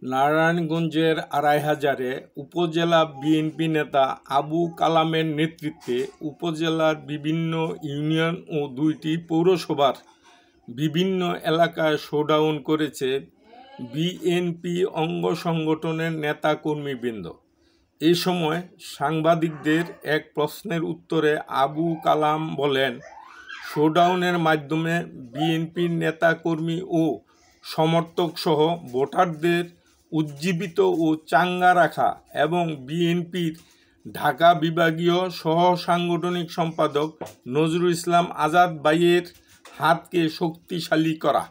নারায়ণগঞ্জের আড়াইহাজারে উপজেলা বিএনপি নেতা আবু কালামের নেতৃত্বে উপজেলার বিভিন্ন ইউনিয়ন ও 2টি পৌরসভার বিভিন্ন এলাকায় শোডাউন করেছে বিএনপি অঙ্গ সংগঠনের নেতাকর্মীবৃন্দ। এই সময় সাংবাদিকদের এক প্রশ্নের উত্তরে আবু কালাম বলেন, শোডাউনের মাধ্যমে বিএনপির নেতাকর্মী ও সমর্থকসহ ভোটারদের উজ্জীবিত ও চাঙ্গা রাখা এবং বিএনপির ঢাকা বিভাগীয় সহ সাংগঠনিক সম্পাদক নজরুল ইসলাম আজাদ ভাইয়ের হাতকে শক্তিশালী করা।